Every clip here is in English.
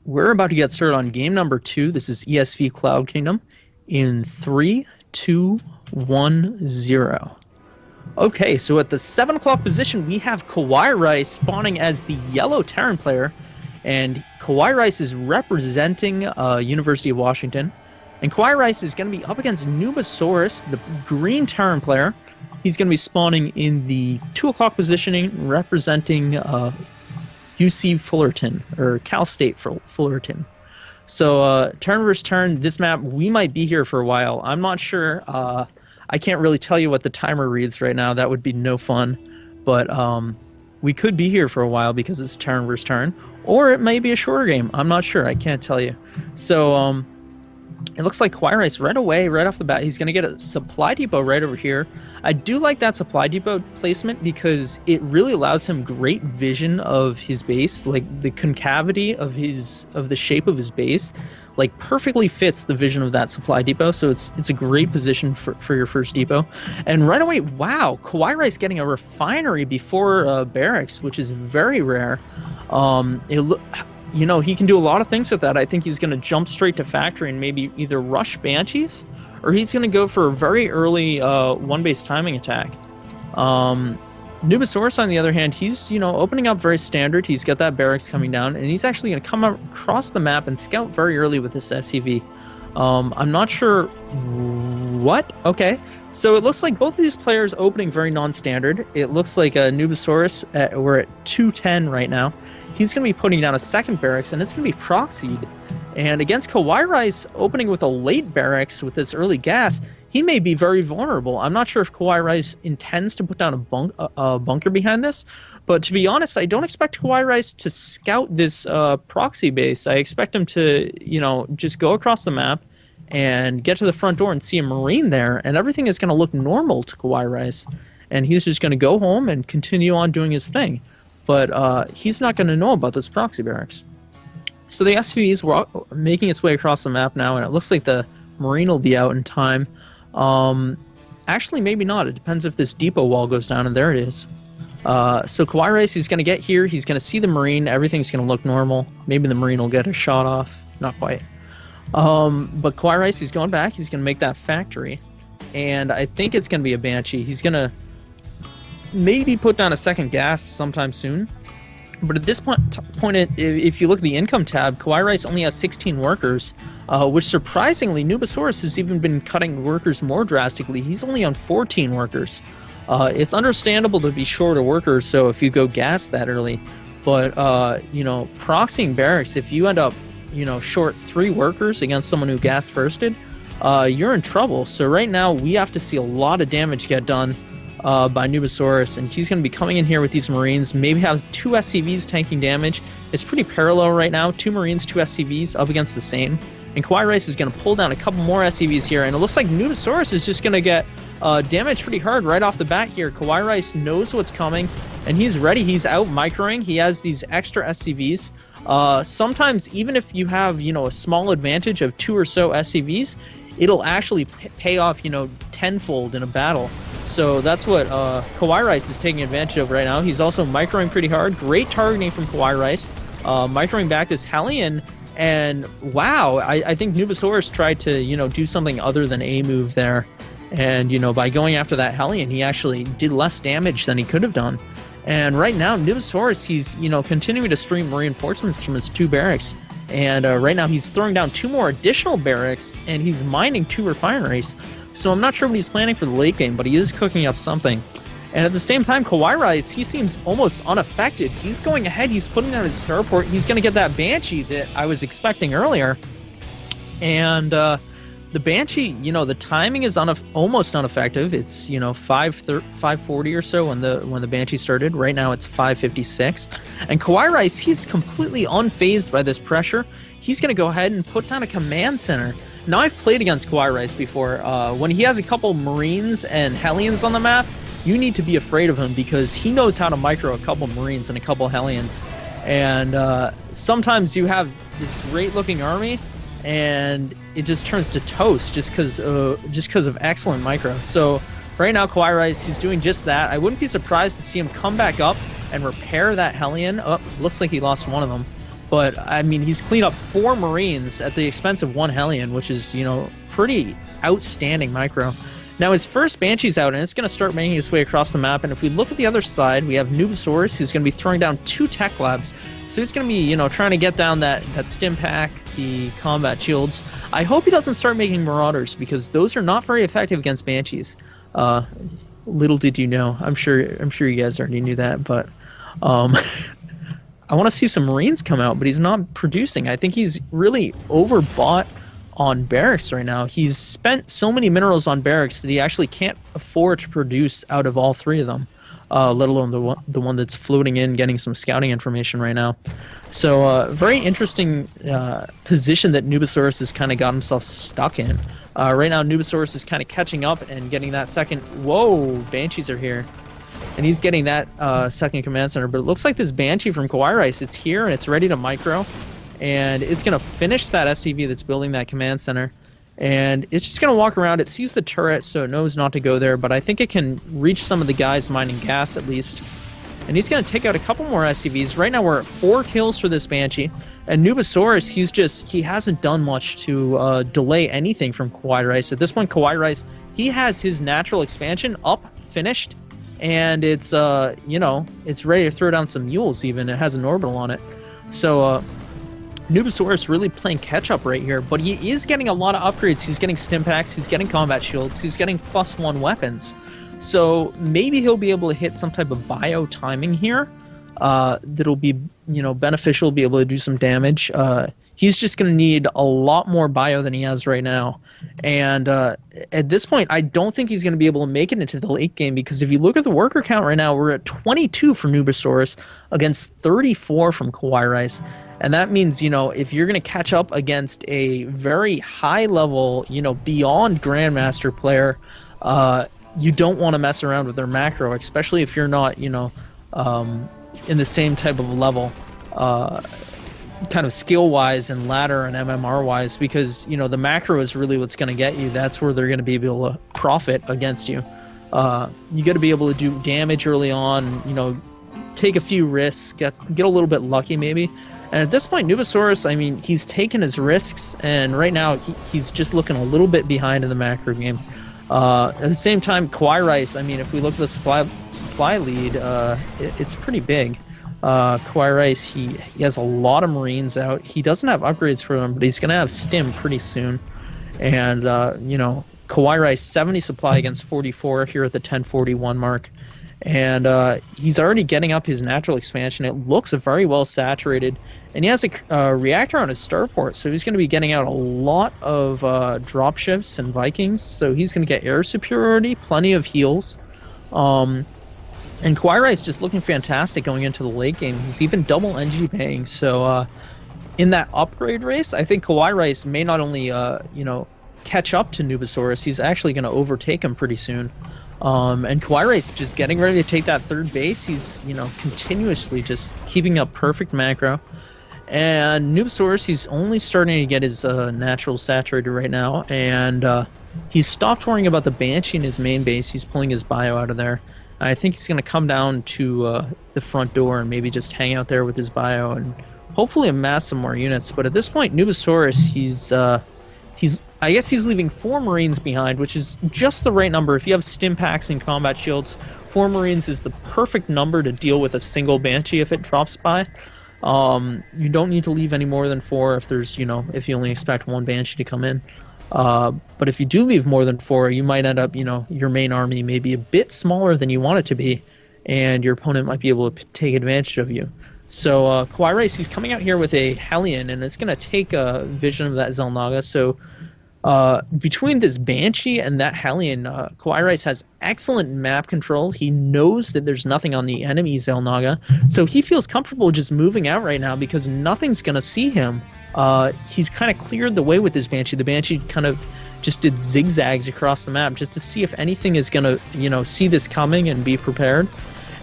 We're about to get started on game number 2. This is ESV Cloud Kingdom in 3, 2, 1, 0. Okay, so at the 7 o'clock position, we have Kawhi Rice spawning as the yellow Terran player, and Kawhi Rice is representing University of Washington. And Kawhi Rice is going to be up against Nubasaurus, the green Terran player. He's going to be spawning in the 2 o'clock positioning, representing UC Fullerton, or Cal State Fullerton. So turn versus turn, this map, we might be here for a while. I'm not sure. I can't really tell you what the timer reads right now. That would be no fun. But we could be here for a while because it's turn versus turn. Or it may be a shorter game. I'm not sure. I can't tell you. So it looks like Kawhi Rice right away, right off the bat, he's going to get a supply depot right over here. I do like that supply depot placement because it really allows him great vision of his base. Like the concavity of the shape of his base, like perfectly fits the vision of that supply depot. So it's a great position for your first depot. And right away, wow, Kawhi Rice getting a refinery before barracks, which is very rare. You know, he can do a lot of things with that. I think he's going to jump straight to factory and maybe either rush Banshees, or he's going to go for a very early one-base timing attack. Nubasaurus, on the other hand, he's, opening up very standard. He's got that barracks coming down, and he's actually going to come across the map and scout very early with this SCV. I'm not sure what. Okay, so it looks like both of these players opening very non-standard. It looks like Nubasaurus, we're at 210 right now. He's going to be putting down a second barracks, and it's going to be proxied. And against Kawhi Rice opening with a late barracks with this early gas, he may be very vulnerable. I'm not sure if Kawhi Rice intends to put down a bunker behind this, but to be honest, I don't expect Kawhi Rice to scout this proxy base. I expect him to, just go across the map and get to the front door and see a Marine there, and everything is going to look normal to Kawhi Rice. And he's just going to go home and continue on doing his thing. But he's not going to know about this proxy barracks. So the SVV is making its way across the map now, and it looks like the Marine will be out in time. Actually, maybe not. It depends if this depot wall goes down, and there it is. So Kawhi Rice, he's going to get here. He's going to see the Marine. Everything's going to look normal. Maybe the Marine will get a shot off. Not quite. But Kawhi Rice, he's going back. He's going to make that factory. And I think it's going to be a Banshee. He's going to maybe put down a second gas sometime soon. But at this point, if you look at the income tab, Kawhi Rice only has 16 workers, which surprisingly, Nubasaurus has even been cutting workers more drastically. He's only on 14 workers. It's understandable to be short of workers, so if you go gas that early. But, proxying barracks, if you end up, short 3 workers against someone who gas firsted, you're in trouble. So right now, we have to see a lot of damage get done by Nubasaurus, and he's going to be coming in here with these Marines, maybe have 2 SCVs tanking damage. It's pretty parallel right now, 2 Marines, 2 SCVs up against the same, and Kawhi Rice is going to pull down a couple more SCVs here, and it looks like Nubasaurus is just going to get damaged pretty hard right off the bat here. Kawhi Rice knows what's coming, and he's ready. He's out microing. He has these extra SCVs. Sometimes, even if you have, a small advantage of 2 or so SCVs, it'll actually pay off, tenfold in a battle. So that's what Kawhi Rice is taking advantage of right now. He's also microing pretty hard. Great targeting from Kawhi Rice. Microing back this Hellion. And wow, I think Nubasaurus tried to, do something other than a move there. And, by going after that Hellion, he actually did less damage than he could have done. And right now, Nubasaurus, he's, continuing to stream reinforcements from his 2 barracks. And right now, he's throwing down 2 more additional barracks, and he's mining 2 refineries. So I'm not sure what he's planning for the late game, but he is cooking up something. And at the same time, Kawhi Rice, he seems almost unaffected. He's going ahead. He's putting down his starport. He's going to get that Banshee that I was expecting earlier. And the Banshee, the timing is almost ineffective. It's 5:40 or so when the Banshee started. Right now it's 5:56, and Kawhi Rice, he's completely unfazed by this pressure. He's going to go ahead and put down a command center. Now, I've played against Kawhi Rice before. When he has a couple Marines and Hellions on the map, you need to be afraid of him because he knows how to micro a couple Marines and a couple Hellions. And sometimes you have this great-looking army, and it just turns to toast just because of excellent micro. So right now, Kawhi Rice, he's doing just that. I wouldn't be surprised to see him come back up and repair that Hellion. Oh, looks like he lost one of them. But, I mean, he's cleaned up 4 Marines at the expense of 1 Hellion, which is, you know, pretty outstanding micro. Now, his first Banshee's out, and it's going to start making its way across the map. And if we look at the other side, we have Nubasaurus, who's going to be throwing down 2 Tech Labs. So he's going to be, you know, trying to get down that stim pack, the combat shields. I hope he doesn't start making Marauders, because those are not very effective against Banshees. Little did you know. I'm sure you guys already knew that, but I want to see some Marines come out, but he's not producing. I think he's really overbought on barracks right now. He's spent so many minerals on barracks that he actually can't afford to produce out of all 3 of them, let alone the one that's floating in, getting some scouting information right now. So very interesting position that Nubasaurus has kind of got himself stuck in. Right now, Nubasaurus is kind of catching up and getting that second... Whoa, Banshees are here. And he's getting that second command center. But it looks like this Banshee from Kawaii Rice, it's here and it's ready to micro. And it's going to finish that SCV that's building that command center. And it's just going to walk around. It sees the turret, so it knows not to go there. But I think it can reach some of the guys mining gas at least. And he's going to take out a couple more SCVs. Right now we're at 4 kills for this Banshee. And Nubasaurus, he hasn't done much to delay anything from Kawaii Rice. At this point, Kawaii Rice, he has his natural expansion up, finished. And it's, you know, it's ready to throw down some mules even. It has an orbital on it. So, Nubasaurus really playing catch-up right here. But he is getting a lot of upgrades. He's getting stim packs. He's getting combat shields. He's getting +1 weapons. So maybe he'll be able to hit some type of bio timing here. That'll be, you know, beneficial, be able to do some damage. He's just going to need a lot more bio than he has right now. And at this point, I don't think he's going to be able to make it into the late game, because if you look at the worker count right now, we're at 22 for Nubasaurus against 34 from Kawaii Rice. And that means, you know, if you're going to catch up against a very high level, you know, beyond Grandmaster player, you don't want to mess around with their macro, especially if you're not, you know, in the same type of level, kind of skill-wise and ladder and MMR-wise, because, you know, the macro is really what's going to get you. That's where they're going to be able to profit against you. You got to be able to do damage early on, you know, take a few risks, get a little bit lucky maybe. And at this point, Nubasaurus, I mean, he's taken his risks, and right now he's just looking a little bit behind in the macro game. At the same time, Kawaii Rice, I mean, if we look at the supply lead, it's pretty big. Kawaii Rice, he has a lot of Marines out. He doesn't have upgrades for them, but he's going to have stim pretty soon. And, you know, Kawaii Rice, 70 supply against 44 here at the 1041 mark. And he's already getting up his natural expansion. It looks very well saturated. And he has a reactor on his starport, so he's going to be getting out a lot of dropships and Vikings. So he's going to get air superiority, plenty of heals. And Kawaii Rice just looking fantastic going into the late game. He's even double NG paying. So in that upgrade race, I think Kawaii Rice may not only you know, catch up to Nubasaurus, he's actually going to overtake him pretty soon. And Kawaii Rice just getting ready to take that third base. He's, you know, continuously just keeping up perfect macro. And Nubasaurus, he's only starting to get his natural saturated right now. And he's stopped worrying about the Banshee in his main base. He's pulling his bio out of there. And I think he's going to come down to the front door and maybe just hang out there with his bio and hopefully amass some more units. But at this point, Nubasaurus, I guess he's leaving 4 Marines behind, which is just the right number. If you have stim packs and combat shields, 4 Marines is the perfect number to deal with a single Banshee if it drops by. You don't need to leave any more than 4 if there's, you know, if you only expect 1 Banshee to come in. But if you do leave more than 4, you might end up, you know, your main army may be a bit smaller than you want it to be, and your opponent might be able to take advantage of you. So Kawaii Rice, he's coming out here with a Hellion, and it's going to take a vision of that Xel'Naga. So between this Banshee and that Hellion, Kawaii Rice has excellent map control. He knows that there's nothing on the enemy Xel'Naga, so he feels comfortable just moving out right now because nothing's going to see him. He's kind of cleared the way with his Banshee. The Banshee kind of just did zigzags across the map just to see if anything is going to, you know, see this coming and be prepared.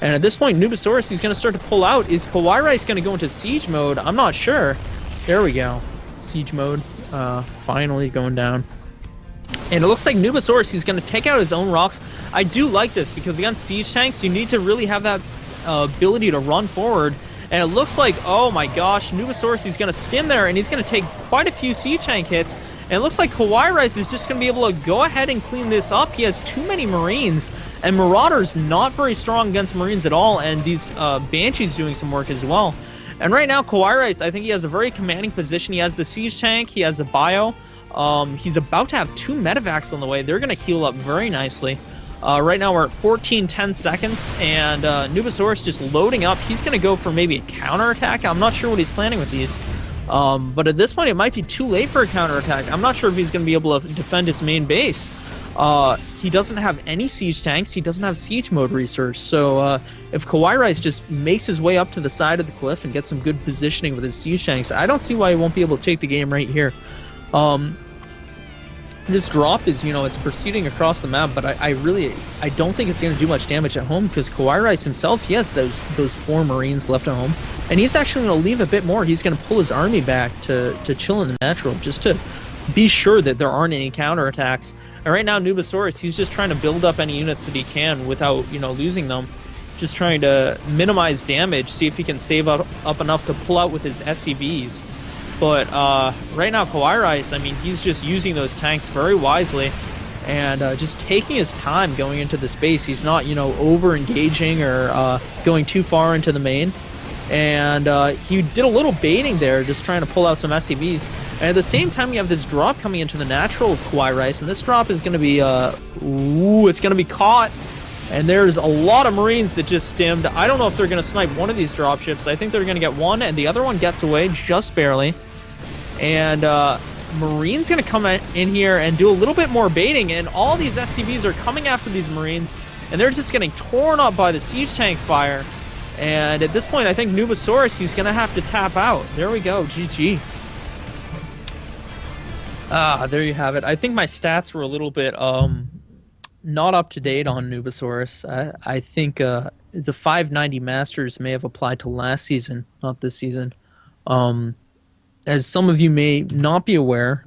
And at this point, Nubasaurus, he's going to start to pull out. Is Kawaii Rice going to go into siege mode? I'm not sure. There we go. Siege mode. Finally going down. And it looks like Nubasaurus, he's going to take out his own rocks. I do like this because against siege tanks, you need to really have that ability to run forward And it looks like, oh my gosh, Nubasaurus, he's going to stim there, and he's going to take quite a few siege tank hits. And it looks like Kawaii Rice is just going to be able to go ahead and clean this up. He has too many Marines, and Marauder's not very strong against Marines at all, and these Banshees doing some work as well. And right now, Kawaii Rice, I think he has a very commanding position. He has the siege tank, he has the bio. He's about to have 2 medevacs on the way. They're going to heal up very nicely. Right now we're at 14-10 seconds, and Nubasaurus just loading up. He's going to go for maybe a counterattack. I'm not sure what he's planning with these. But at this point, it might be too late for a counterattack. I'm not sure if he's going to be able to defend his main base. He doesn't have any siege tanks. He doesn't have siege mode research. So if Kawaii Rice just makes his way up to the side of the cliff and gets some good positioning with his siege tanks, I don't see why he won't be able to take the game right here. This drop is, it's proceeding across the map, but I don't think it's going to do much damage at home, because Kawaii Rice himself, he has those 4 Marines left at home, and he's actually going to leave a bit more. He's going to pull his army back to chill in the natural, just to be sure that there aren't any counterattacks. And right now, Nubasaurus, he's just trying to build up any units that he can without, losing them. Just trying to minimize damage, see if he can save up enough to pull out with his SCVs. But right now, Kawaii Rice, I mean, he's just using those tanks very wisely and just taking his time going into the space. He's not, over-engaging or going too far into the main. And he did a little baiting there, just trying to pull out some SCVs. And at the same time, you have this drop coming into the natural of Kawaii Rice, and this drop is going to be, it's going to be caught. And there's a lot of Marines that just stimmed. I don't know if they're going to snipe one of these dropships. I think they're going to get one, and the other one gets away just barely. And Marine's going to come in here and do a little bit more baiting, and all these SCVs are coming after these Marines, and they're just getting torn up by the siege tank fire. And at this point, I think Nubasaurus, he's going to have to tap out. There we go, GG. There you have it. I think my stats were a little bit not up to date on Nubasaurus. I think the 590 Masters may have applied to last season, not this season. As some of you may not be aware,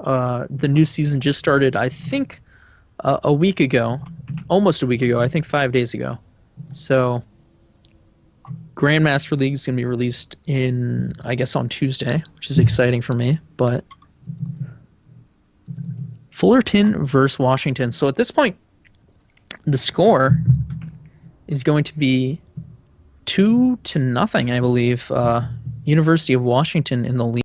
the new season just started, I think, a week ago. Almost a week ago. I think 5 days ago. So, Grandmaster League is going to be released I guess, on Tuesday, which is exciting for me. But Fullerton versus Washington. So at this point, the score is going to be 2-0, I believe. University of Washington in the lead.